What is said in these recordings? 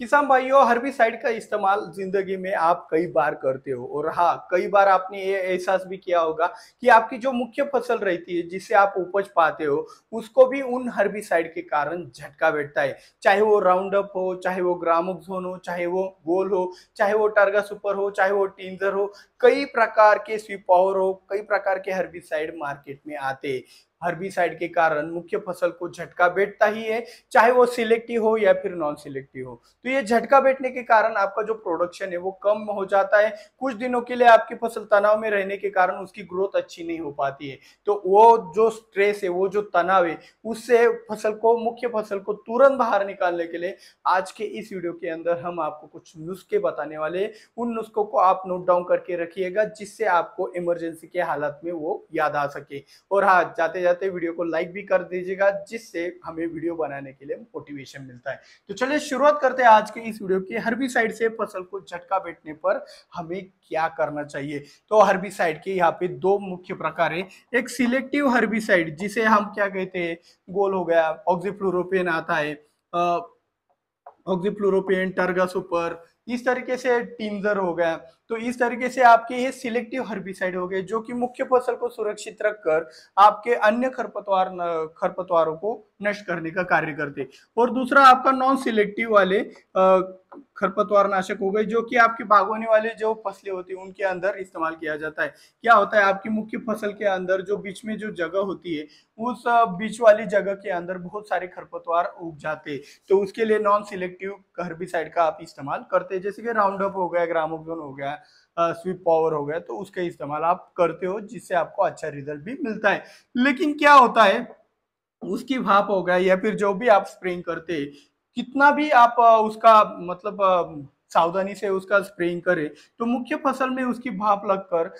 किसान भाइयों, हर्बिसाइड का इस्तेमाल जिंदगी में आप कई बार करते हो और हाँ, कई बार आपने ये एहसास भी किया होगा कि आपकी जो मुख्य फसल रहती है जिससे आप उपज पाते हो उसको भी उन हर्बिसाइड के कारण झटका बैठता है। चाहे वो राउंड अप हो, चाहे वो ग्रामोक्सोन हो, चाहे वो गोल हो, चाहे वो टारगा सुपर हो, चाहे वो टिंजर हो, कई प्रकार के स्वीप पावर हो, कई प्रकार के हर्बिसाइड मार्केट में आते हैं। हर्बिसाइड के कारण मुख्य फसल को झटका बैठता ही है, चाहे वो सिलेक्टिव हो या फिर नॉन सिलेक्टिव हो। तो ये झटका बैठने के कारण आपका जो प्रोडक्शन है वो कम हो जाता है। कुछ दिनों के लिए आपकी फसल तनाव में रहने के कारण उसकी ग्रोथ अच्छी नहीं हो पाती है। तो वो जो स्ट्रेस है, वो जो तनाव है, उससे फसल को, मुख्य फसल को तुरंत बाहर निकालने के लिए आज के इस वीडियो के अंदर हम आपको कुछ नुस्खे बताने वाले हैं। उन नुस्खों को आप नोट डाउन करके रखिएगा जिससे आपको इमरजेंसी के हालात में वो याद आ सके। और हाँ, जाते जाते वीडियो को लाइक भी कर दीजिएगा जिससे हमें वीडियो बनाने के लिए मोटिवेशन मिलता है। तो चलिए शुरुआत करते हैं आज के इस वीडियो की। हर्बिसाइड से फसल को झटका बैठने पर हमें क्या करना चाहिए। तो हर्बिसाइड के यहाँ पे दो मुख्य प्रकार है। एक सिलेक्टिव हर्बिसाइड जिसे हम क्या कहते हैं, गोल हो गया, ऑक्सीफ्लोरोपेन आता है, ऑक्सीफ्लोरोपेन, टर्गा सुपर, इस तरीके से टिंजर हो गया। तो इस तरीके से आपके ये सिलेक्टिव हर्बिसाइड हो गए जो कि मुख्य फसल को सुरक्षित रखकर आपके अन्य खरपतवारों को नष्ट करने का कार्य करते। और दूसरा आपका नॉन सिलेक्टिव वाले खरपतवार नाशक हो गए जो कि आपकी बागवानी वाले जो फसलें होती है उनके अंदर इस्तेमाल किया जाता है। क्या होता है, आपकी मुख्य फसल के अंदर जो बीच में जो जगह होती है, उस बीच वाली जगह के अंदर बहुत सारे खरपतवार उग जाते हैं। तो उसके लिए नॉन सिलेक्टिव हर्बिसाइड का आप इस्तेमाल करते हैं, जैसे कि राउंड अप हो गया, ग्रामोक्सोन हो गया, स्वीप पावर हो गया, तो उसका इस्तेमाल आप करते हो जिससे आपको अच्छा रिजल्ट भी मिलता है। लेकिन क्या होता है, उसकी भाप हो गया या फिर जो भी आप स्प्रेइंग करते हैं, कितना भी आप उसका मतलब सावधानी से उसका स्प्रेइंग करें तो मुख्य फसल में उसकी भाप लगकर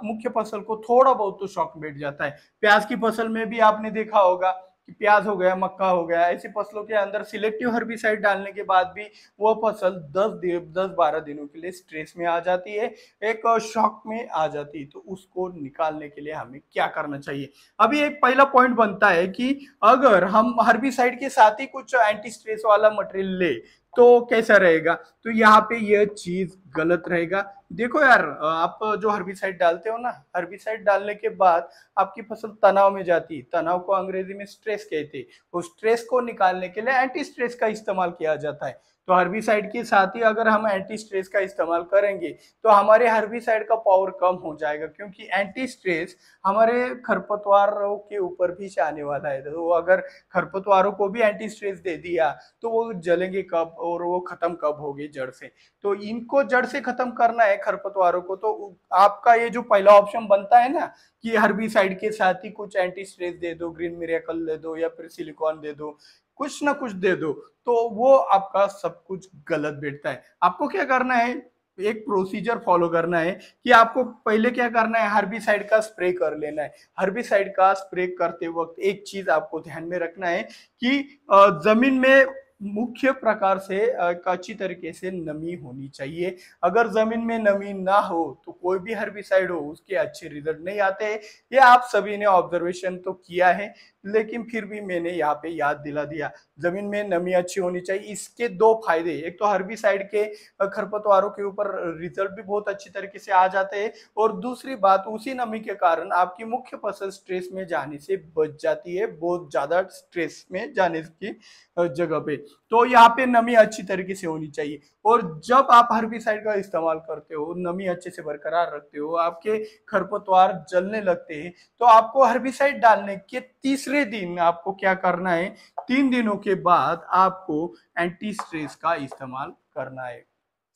मुख्य फसल को थोड़ा बहुत तो शॉक बैठ जाता है। प्याज की फसल में भी आपने देखा होगा कि प्याज हो गया, मक्का हो गया, ऐसी फसलों के अंदर सिलेक्टिव हर्बिसाइड डालने के बाद भी वो फसल 10-12 दिनों के लिए स्ट्रेस में आ जाती है, एक शॉक में आ जाती है। तो उसको निकालने के लिए हमें क्या करना चाहिए। अभी एक पहला पॉइंट बनता है कि अगर हम हर्बिसाइड के साथ ही कुछ एंटी स्ट्रेस वाला मटेरियल ले तो कैसा रहेगा। तो यहाँ पे यह चीज गलत रहेगा। देखो यार, आप जो हर्बिसाइड डालते हो ना, हर्बिसाइड डालने के बाद आपकी फसल तनाव में जाती है। तनाव को अंग्रेजी में स्ट्रेस कहते हैं। उस स्ट्रेस को निकालने के लिए एंटी स्ट्रेस का इस्तेमाल किया जाता है। तो हर्बिसाइड के साथ ही अगर हम एंटी स्ट्रेस का इस्तेमाल करेंगे तो हमारे हर्बिसाइड का पावर कम हो जाएगा, क्योंकि एंटी स्ट्रेस हमारे खरपतवारों के ऊपर भी आने वाला है। तो अगर खरपतवारों को भी एंटी स्ट्रेस दे दिया तो वो जलेंगे कब और वो खत्म कब होगी जड़ से। तो इनको जड़ से खत्म करना है खरपतवारों को, तो आपका ये जो पहला ऑप्शन बनता है ना कि हर्बिसाइड के साथ ही कुछ एंटी स्ट्रेस दे दो, ग्रीन मिरेकल दे दो या फिर सिलिकॉन दे दो, कुछ ना कुछ दे दो, तो वो आपका सब कुछ गलत बैठता है। आपको क्या करना है, एक प्रोसीजर फॉलो करना है कि आपको पहले क्या करना है, हर्बिसाइड का स्प्रे कर लेना है। हर्बिसाइड का स्प्रे करते वक्त एक चीज आपको ध्यान में रखना है कि जमीन में मुख्य प्रकार से अच्छी तरीके से नमी होनी चाहिए। अगर जमीन में नमी ना हो तो कोई भी हर्बिसाइड हो उसके अच्छे रिजल्ट नहीं आते। ये आप सभी ने ऑब्जर्वेशन तो किया है, लेकिन फिर भी मैंने यहाँ पे याद दिला दिया। जमीन में नमी अच्छी होनी चाहिए। इसके दो फायदे, एक तो हर्बिसाइड के खरपतवारों के ऊपर रिजल्ट भी बहुत अच्छी तरीके से आ जाते हैं, और दूसरी बात, उसी नमी के कारण आपकी मुख्य फसल स्ट्रेस में जाने से बच जाती है, बहुत ज्यादा स्ट्रेस में जाने की जगह पे। तो यहाँ पे नमी अच्छी तरीके से होनी चाहिए। और जब आप हर्बिसाइड का इस्तेमाल करते हो, नमी अच्छे से बरकरार रखते हो, आपके खरपतवार जलने लगते हैं, तो आपको हर्बिसाइड डालने के तीसरे दिन आपको क्या करना है, 3 दिनों के बाद आपको एंटी स्ट्रेस का इस्तेमाल करना है।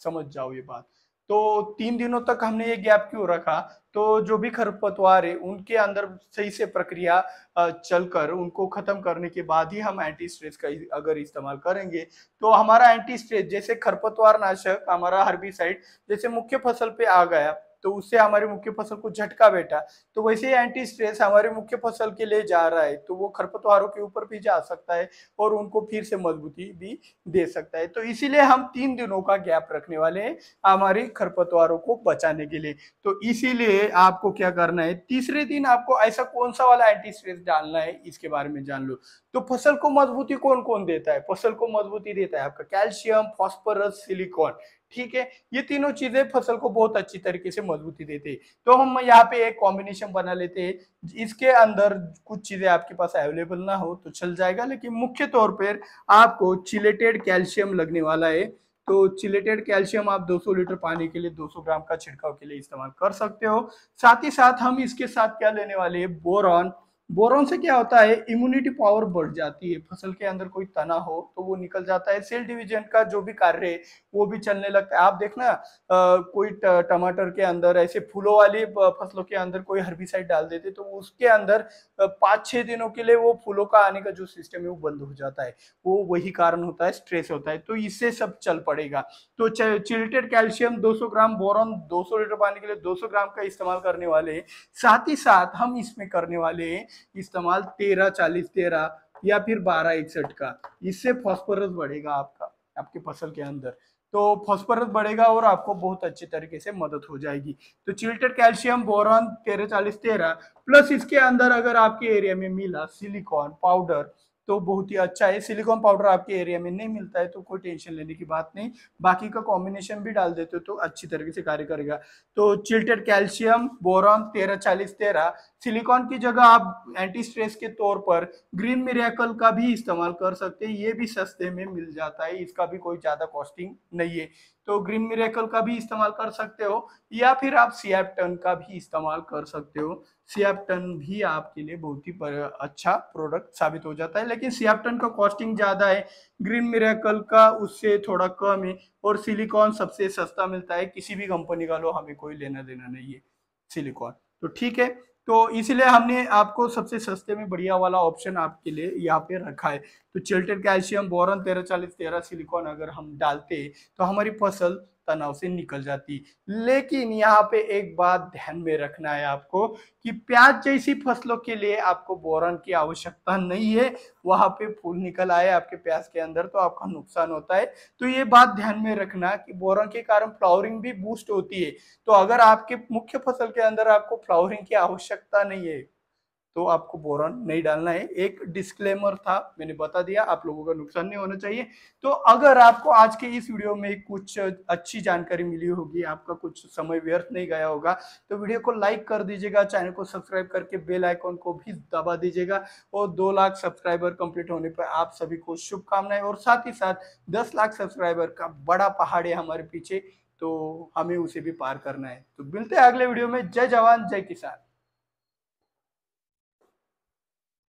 समझ जाओ ये बात। तो 3 दिनों तक हमने ये गैप क्यों रखा, तो जो भी खरपतवार है उनके अंदर सही से प्रक्रिया चलकर उनको खत्म करने के बाद ही हम एंटी स्ट्रेस का अगर इस्तेमाल करेंगे तो हमारा एंटी स्ट्रेस, जैसे खरपतवार नाशक हमारा हर्बिसाइड जैसे मुख्य फसल पे आ गया तो उससे हमारी मुख्य फसल को झटका बैठा, तो वैसे ही एंटी स्ट्रेस हमारे मुख्य फसल के लिए जा रहा है, तो वो खरपतवारों के ऊपर भी जा सकता है और उनको फिर से मजबूती भी दे सकता है। तो इसीलिए हम 3 दिनों का गैप रखने वाले हैं हमारी खरपतवारों को बचाने के लिए। तो इसीलिए आपको क्या करना है, तीसरे दिन आपको ऐसा कौन सा वाला एंटी स्ट्रेस डालना है इसके बारे में जान लो। तो फसल को मजबूती कौन कौन देता है, फसल को मजबूती देता है आपका कैल्शियम, फास्फोरस, सिलिकॉन, ठीक है। ये तीनों चीजें फसल को बहुत अच्छी तरीके से मजबूती देते हैं। तो हम यहाँ पे एक कॉम्बिनेशन बना लेते हैं, इसके अंदर कुछ चीजें आपके पास अवेलेबल ना हो तो चल जाएगा, लेकिन मुख्य तौर पर आपको चिलेटेड कैल्शियम लगने वाला है। तो चिलेटेड कैल्शियम आप 200 लीटर पानी के लिए 200 ग्राम का छिड़काव के लिए इस्तेमाल कर सकते हो। साथ ही साथ हम इसके साथ क्या लेने वाले हैं, बोरॉन। बोरॉन से क्या होता है, इम्यूनिटी पावर बढ़ जाती है, फसल के अंदर कोई तना हो तो वो निकल जाता है, सेल डिवीजन का जो भी कार्य है वो भी चलने लगता है। आप देखना कोई टमाटर के अंदर ऐसे फूलों वाली फसलों के अंदर कोई हर्बिसाइड डाल देते तो उसके अंदर 5-6 दिनों के लिए वो फूलों का आने का जो सिस्टम है वो बंद हो जाता है। वो वही कारण होता है, स्ट्रेस होता है, तो इससे सब चल पड़ेगा। तो चिल्टेड कैल्शियम 200 ग्राम, बोरॉन 200 लीटर पानी के लिए 200 ग्राम का इस्तेमाल करने वाले हैं। साथ ही साथ हम इसमें करने वाले हैं इस्तेमाल 13-40-13 या फिर 12-61 का। इससे फास्फोरस बढ़ेगा आपका आपके फसल के अंदर, तो फास्फोरस बढ़ेगा और आपको बहुत अच्छी तरीके से मदद हो जाएगी। तो चिल्टेड कैल्शियम, बोरॉन 13-40-13 प्लस इसके अंदर अगर आपके एरिया में मिला सिलिकॉन पाउडर तो बहुत ही अच्छा है। सिलिकॉन पाउडर आपके एरिया में नहीं मिलता है तो कोई टेंशन लेने की बात नहीं, बाकी का कॉम्बिनेशन भी डाल देते हो तो अच्छी तरीके से कार्य करेगा। तो चिल्टेड कैल्शियम, बोरॉन 13-40-13, सिलिकॉन की जगह आप एंटी स्ट्रेस के तौर पर ग्रीन मिरेकल का भी इस्तेमाल कर सकते हैं, ये भी सस्ते में मिल जाता है, इसका भी कोई ज्यादा कॉस्टिंग नहीं है। तो ग्रीन मिरेकल का भी इस्तेमाल कर सकते हो या फिर आप सियाप्टन का भी इस्तेमाल कर सकते हो। सियाप्टन भी आपके लिए बहुत ही अच्छा प्रोडक्ट साबित हो जाता है, लेकिन सियाप्टन का कॉस्टिंग ज्यादा है, ग्रीन मिरेकल का उससे थोड़ा कम है, और सिलिकॉन सबसे सस्ता मिलता है, किसी भी कंपनी का लो, हमें कोई लेना देना नहीं है सिलिकॉन। तो ठीक है, तो इसलिए हमने आपको सबसे सस्ते में बढ़िया वाला ऑप्शन आपके लिए यहाँ पे रखा है। तो चिल्टेड कैल्शियम, बोरॉन 13-40-13, सिलिकॉन अगर हम डालते तो हमारी फसल तनाव से निकल जाती। लेकिन यहाँ पे एक बात ध्यान में रखना है आपको कि प्याज जैसी फसलों के लिए आपको बोरॉन की आवश्यकता नहीं है, वहां पे फूल निकल आए आपके प्याज के अंदर तो आपका नुकसान होता है। तो ये बात ध्यान में रखना कि बोरॉन के कारण फ्लावरिंग भी बूस्ट होती है, तो अगर आपके मुख्य फसल के अंदर आपको फ्लावरिंग की आवश्यकता नहीं है तो आपको बोरॉन नहीं डालना है। एक डिस्क्लेमर था, मैंने बता दिया, आप लोगों का नुकसान नहीं होना चाहिए। तो अगर आपको आज के इस वीडियो में कुछ अच्छी जानकारी मिली होगी, आपका कुछ समय व्यर्थ नहीं गया होगा, तो वीडियो को लाइक कर दीजिएगा, चैनल को सब्सक्राइब करके बेल आइकॉन को भी दबा दीजिएगा। और 2 लाख सब्सक्राइबर कंप्लीट होने पर आप सभी को शुभकामनाएं, और साथ ही साथ 10 लाख सब्सक्राइबर का बड़ा पहाड़ है हमारे पीछे, तो हमें उसे भी पार करना है। तो मिलते हैं अगले वीडियो में। जय जवान जय किसान।